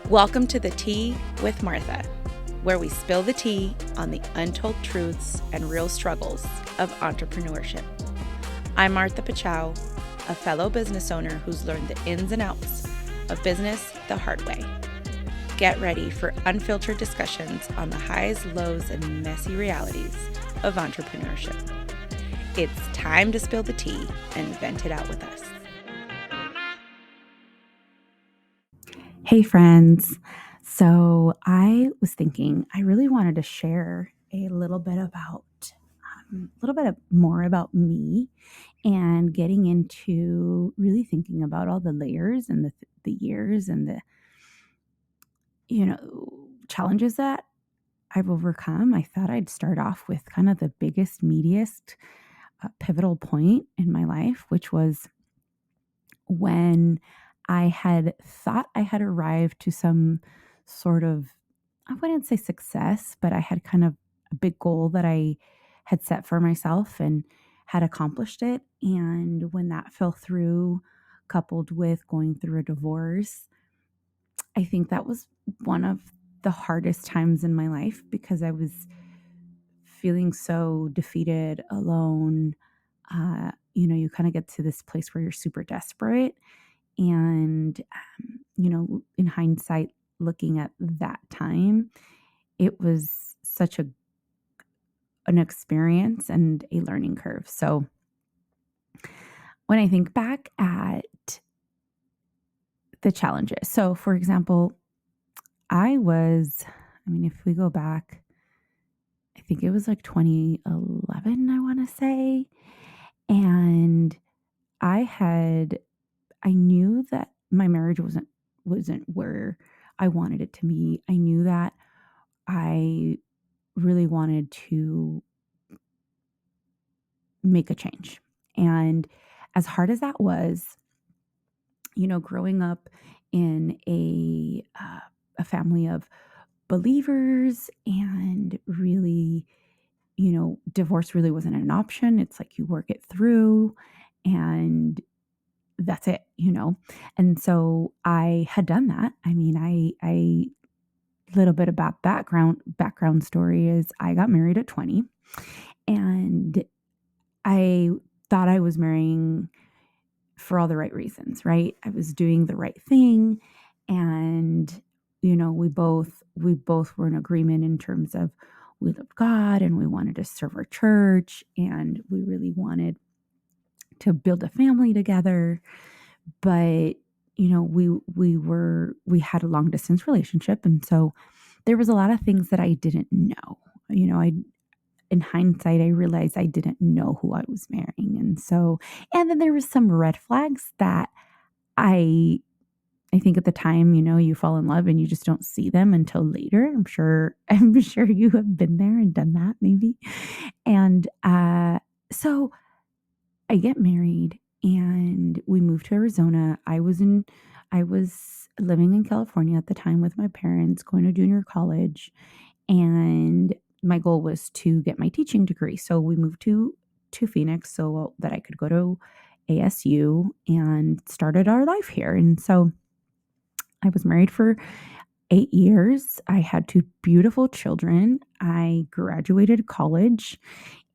Welcome to the Tea with Martha, where we spill the tea on the untold truths and real struggles of entrepreneurship. I'm Martha Pachow, a fellow business owner who's learned the ins and outs of business the hard way. Get ready for unfiltered discussions on the highs, lows, and messy realities of entrepreneurship. It's time to spill the tea and vent it out with us. Hey friends. So I was thinking I really wanted to share a little bit more about me and getting into really thinking about all the layers and the years and the challenges that I've overcome. I thought I'd start off with kind of the biggest, meatiest, pivotal point in my life, which was when I had thought I had arrived to some sort of, I wouldn't say success, but I had kind of a big goal that I had set for myself and had accomplished it. And when that fell through, coupled with going through a divorce, I think that was one of the hardest times in my life because I was feeling so defeated, alone. You kind of get to this place where you're super desperate. And, in hindsight, looking at that time, it was such an experience and a learning curve. So when I think back at the challenges, so for example, if we go back, I think it was like 2011, I want to say. And I knew that my marriage wasn't where I wanted it to be. I knew that I really wanted to make a change. And as hard as that was, growing up in a family of believers and really, divorce really wasn't an option. It's like you work it through and that's it. And so I had done that. I little bit about background story is I got married at 20 and I thought I was marrying for all the right reasons, right? I was doing the right thing. And, we both were in agreement in terms of we loved God and we wanted to serve our church and we really wanted to build a family together. But, we had a long distance relationship. And so there was a lot of things that I didn't know. In hindsight, I realized I didn't know who I was marrying. And then there was some red flags that I think at the time, you fall in love and you just don't see them until later. I'm sure you have been there and done that maybe. And so I get married and we moved to Arizona. I was living in California at the time with my parents, going to junior college, and my goal was to get my teaching degree. So we moved to Phoenix so that I could go to ASU and started our life here. And so I was married for 8 years. I had 2 beautiful children. I graduated college.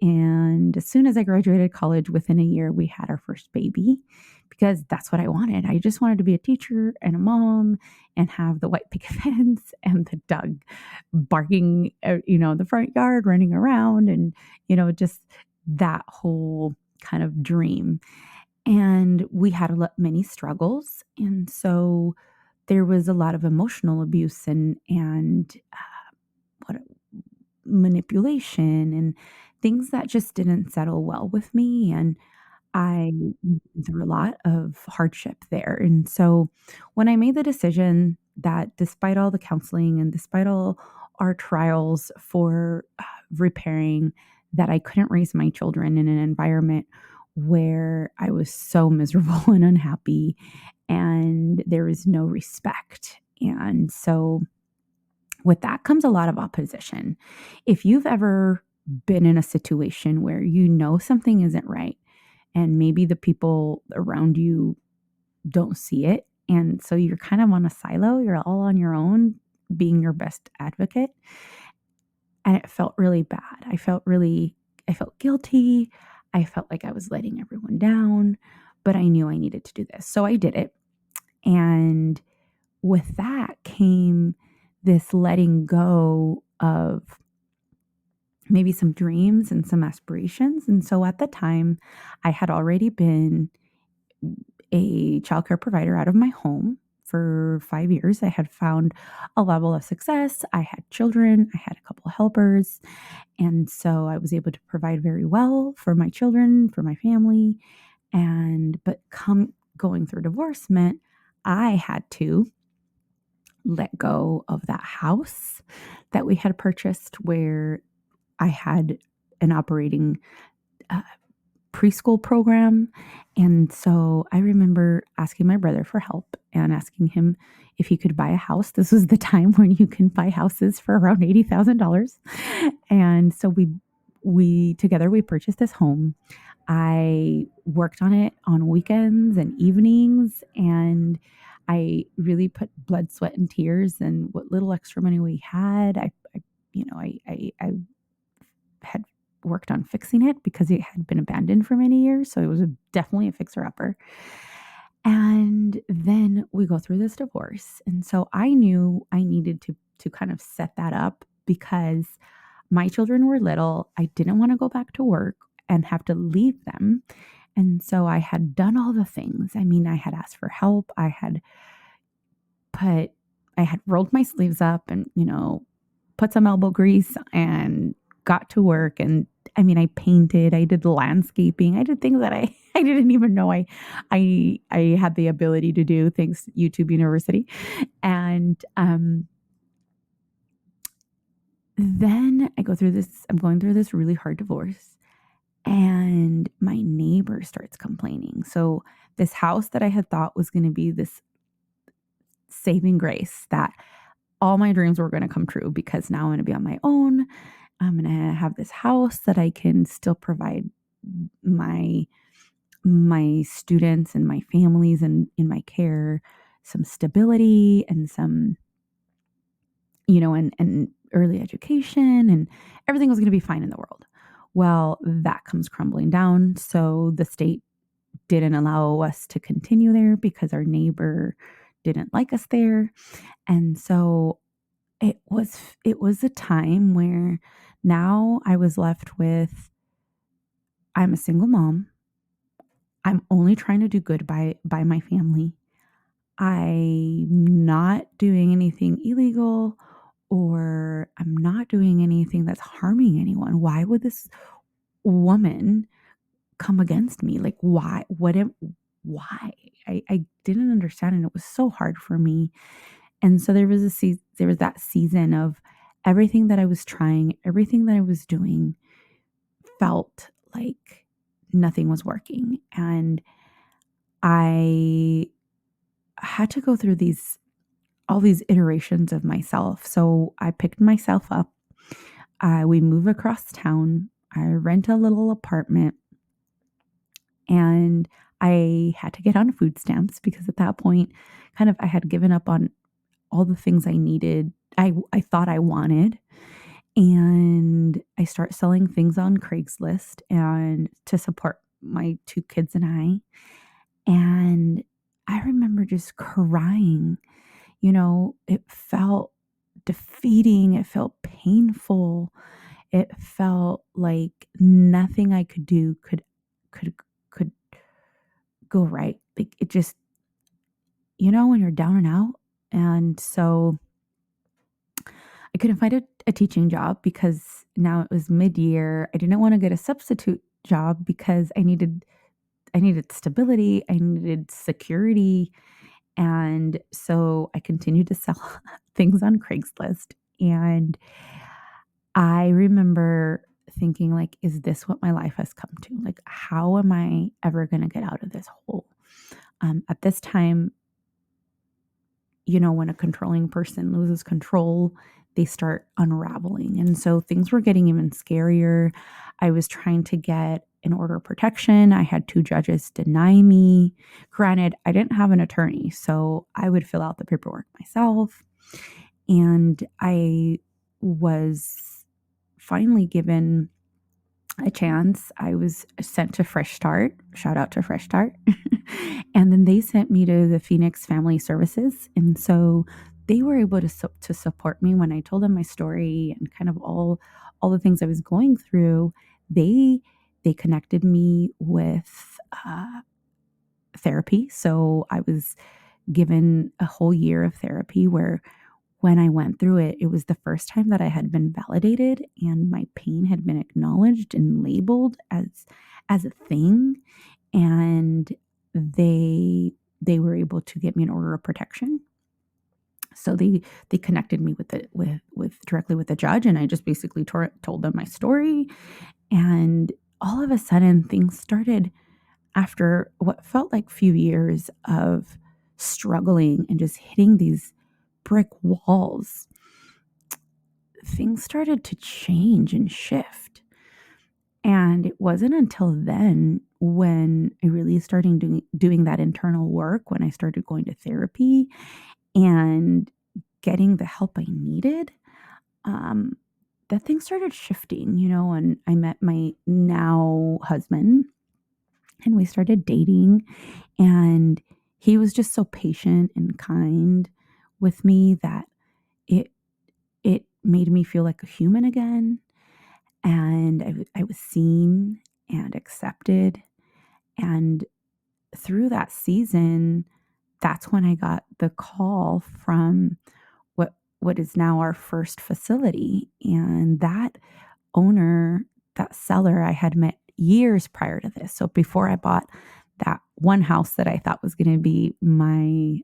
And as soon as I graduated college, within a year, we had our first baby because that's what I wanted. I just wanted to be a teacher and a mom and have the white picket fence and the dog barking, in the front yard, running around and, just that whole kind of dream. And we had many struggles. And so there was a lot of emotional abuse and what manipulation and things that just didn't settle well with me. And I went through a lot of hardship there. And so when I made the decision that despite all the counseling and despite all our trials for repairing, that I couldn't raise my children in an environment where I was so miserable and unhappy and there was no respect. And so with that comes a lot of opposition. If you've ever been in a situation where something isn't right and maybe the people around you don't see it And so you're kind of on a silo, you're all on your own, being your best advocate. And it felt really bad. I felt guilty. I felt like I was letting everyone down, but I knew I needed to do this. So I did it. And with that came this letting go of maybe some dreams and some aspirations. And so at the time, I had already been a childcare provider out of my home for 5 years. I had found a level of success. I had children, I had a couple helpers. And so I was able to provide very well for my children, for my family. But going through divorce meant I had to let go of that house that we had purchased where I had an operating uh, preschool program. And so I remember asking my brother for help and asking him if he could buy a house. This was the time when you can buy houses for around $80,000. And so we together we purchased this home. I worked on it on weekends and evenings, and I really put blood, sweat, and tears and what little extra money we had. I had worked on fixing it because it had been abandoned for many years. So it was definitely a fixer upper. And then we go through this divorce. And so I knew I needed to kind of set that up because my children were little. I didn't want to go back to work and have to leave them. And so I had done all the things. I mean, I had asked for help. I had rolled my sleeves up and, put some elbow grease and got to work. And I mean, I painted, I did landscaping, I did things that I didn't even know I had the ability to do, thanks YouTube University. And then I'm going through this really hard divorce, and my neighbor starts complaining. So this house that I had thought was going to be this saving grace, that all my dreams were going to come true because now I'm going to be on my own. I'm going to have this house that I can still provide my students and my families and in my care some stability and some, and early education, and everything was going to be fine in the world. Well, that comes crumbling down. So the state didn't allow us to continue there because our neighbor didn't like us there. And so it was a time where now I was left with, I'm a single mom. I'm only trying to do good by my family. I'm not doing anything illegal, or I'm not doing anything that's harming anyone. Why would this woman come against me? Like, why? Why? I didn't understand, and it was so hard for me. And so there was that season of everything that I was trying, everything that I was doing felt like nothing was working. And I had to go through all these iterations of myself. So I picked myself up. We move across town. I rent a little apartment, and I had to get on food stamps because at that point, kind of, I had given up on all the things I needed. I thought I wanted. And I start selling things on Craigslist and to support my two kids and I. And I remember just crying. It felt defeating. It felt painful. It felt like nothing I could do could go right. Like, it just, when you're down and out. And so I couldn't find a teaching job because now it was mid-year. I didn't want to get a substitute job because I needed stability, I needed security. And so I continued to sell things on Craigslist. And I remember thinking, like, is this what my life has come to? Like, how am I ever going to get out of this hole? At this time, when a controlling person loses control, they start unraveling. And so things were getting even scarier. I was trying to get an order of protection. I had 2 judges deny me. Granted, I didn't have an attorney, so I would fill out the paperwork myself. And I was finally given a chance. I was sent to Fresh Start. Shout out to Fresh Start. And then they sent me to the Phoenix Family Services. And so they were able to support me when I told them my story and kind of all the things I was going through. They connected me with therapy. So I was given a whole year of therapy where when I went through it, it was the first time that I had been validated and my pain had been acknowledged and labeled as a thing. And they were able to get me an order of protection. So they connected me with directly with the judge, and I just basically told them my story. And all of a sudden, things started after what felt like few years of struggling and just hitting these brick walls. Things started to change and shift. And it wasn't until then when I really started doing that internal work, when I started going to therapy and getting the help I needed, um, that things started shifting, and I met my now husband and we started dating, and he was just so patient and kind with me that it it made me feel like a human again. And I was seen and accepted. And through that season, that's when I got the call from what is now our first facility. And that owner, that seller, I had met years prior to this. So before I bought that one house that I thought was going to be my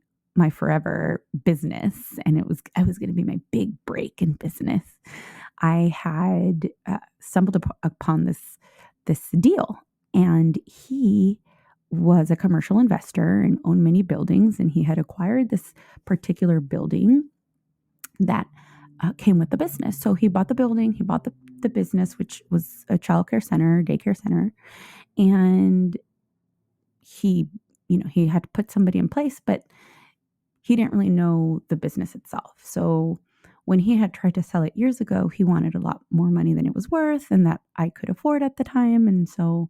forever business, and I was going to be my big break in business, I had stumbled upon this deal, and he was a commercial investor and owned many buildings, and he had acquired this particular building that came with the business. So he bought the building, he bought the business, which was a childcare center, daycare center, and he, he had to put somebody in place, but he didn't really know the business itself. So when he had tried to sell it years ago, he wanted a lot more money than it was worth and that I could afford at the time. And so,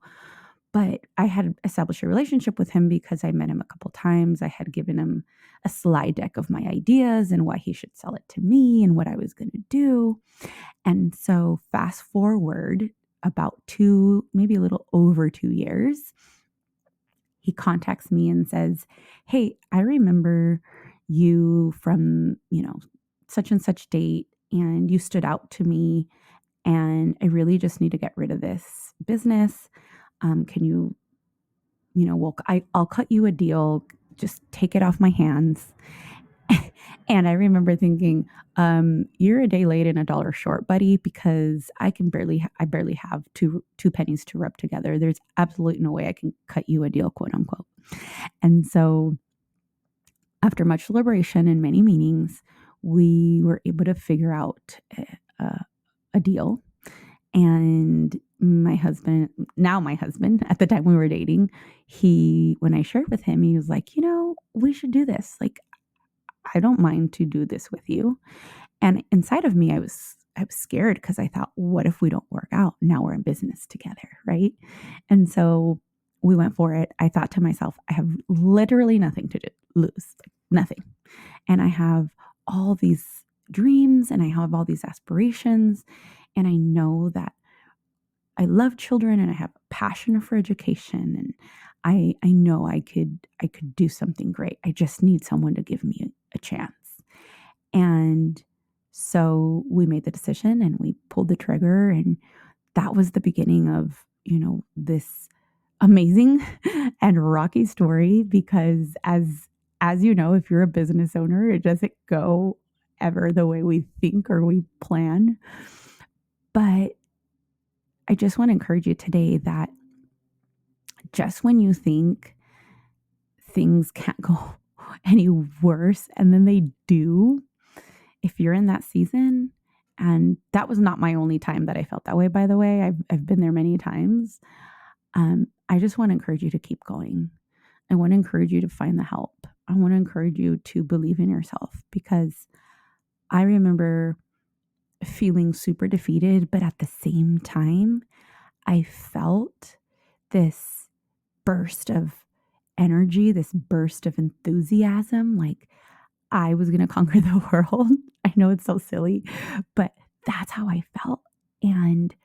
but I had established a relationship with him because I met him a couple times. I had given him a slide deck of my ideas and why he should sell it to me and what I was going to do. And so fast forward about maybe a little over 2 years, he contacts me and says, "Hey, I remember you from, such and such date, and you stood out to me, and I really just need to get rid of this business. Can you, I'll cut you a deal, just take it off my hands." And I remember thinking, you're a day late and a dollar short, buddy, because I barely have two pennies to rub together. There's absolutely no way I can cut you a deal, quote unquote. And so after much deliberation and many meetings, we were able to figure out a deal. And my husband, at the time we were dating, when I shared with him, he was like, we should do this. Like, I don't mind to do this with you. And inside of me, I was scared because I thought, what if we don't work out? Now we're in business together, right? And so we went for it. I thought to myself, I have literally nothing to lose, nothing. And I have all these dreams and I have all these aspirations. And I know that I love children and I have a passion for education. And I know I could do something great. I just need someone to give me a chance. And so we made the decision and we pulled the trigger, and that was the beginning of, this amazing and rocky story, because as you know, if you're a business owner, it doesn't go ever the way we think or we plan. But I just want to encourage you today that just when you think things can't go any worse, and then they do, if you're in that season, and that was not my only time that I felt that way, by the way, I've been there many times. I just want to encourage you to keep going. I want to encourage you to find the help. I want to encourage you to believe in yourself, because I remember feeling super defeated, but at the same time, I felt this burst of energy, this burst of enthusiasm, like I was going to conquer the world. I know it's so silly, but that's how I felt. And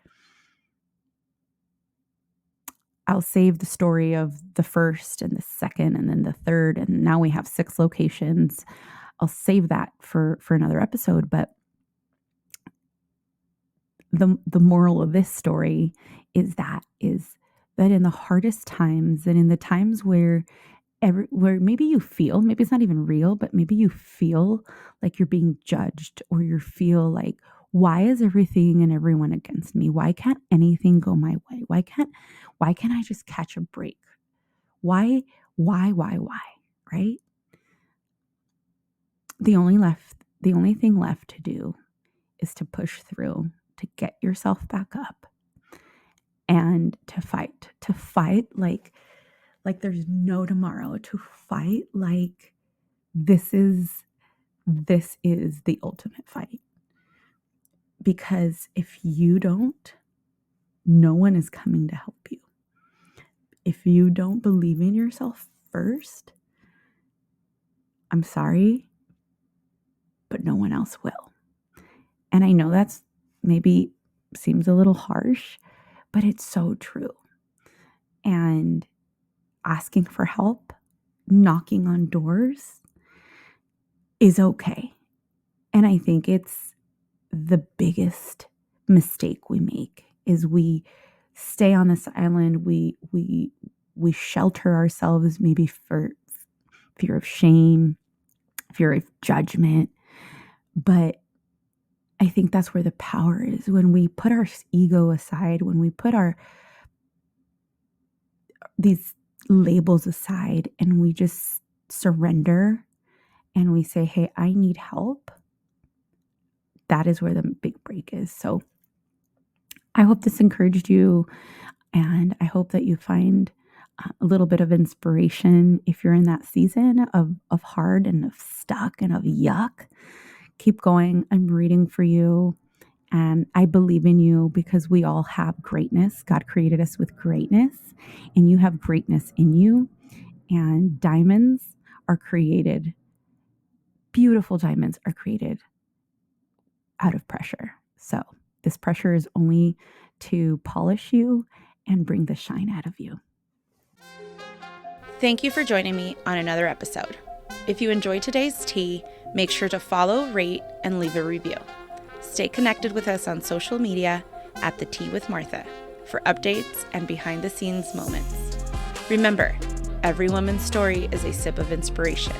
I'll save the story of the first and the second and then the third. And now we have 6 locations. I'll save that for another episode. But the moral of this story is that in the hardest times and in the times where maybe you feel, maybe it's not even real, but maybe you feel like you're being judged, or you feel like, why is everything and everyone against me? Why can't anything go my way? Why can't I just catch a break? Why? Right? The only thing left to do is to push through, to get yourself back up, and to fight like there's no tomorrow, to fight like this is the ultimate fight. Because if you don't, no one is coming to help you. If you don't believe in yourself first, I'm sorry, but no one else will. And I know that's maybe seems a little harsh, but it's so true. And asking for help, knocking on doors is okay. And I think it's the biggest mistake we make is we stay on this island. We shelter ourselves, maybe for fear of shame, fear of judgment. But I think that's where the power is, when we put our ego aside, when we put these labels aside, and we just surrender and we say, hey, I need help. That is where the big break is. So I hope this encouraged you, and I hope that you find a little bit of inspiration if you're in that season of hard and of stuck and of yuck. Keep going. I'm rooting for you, and I believe in you, because we all have greatness. God created us with greatness, and you have greatness in you. And diamonds are created, beautiful diamonds are created out of pressure. So this pressure is only to polish you and bring the shine out of you. Thank you for joining me on another episode. If you enjoyed today's tea, make sure to follow, rate, and leave a review. Stay connected with us on social media at The Tea with Martha for updates and behind-the-scenes moments. Remember, every woman's story is a sip of inspiration,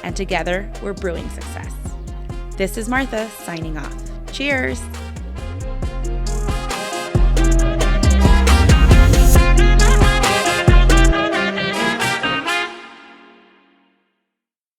and together we're brewing success. This is Martha signing off. Cheers!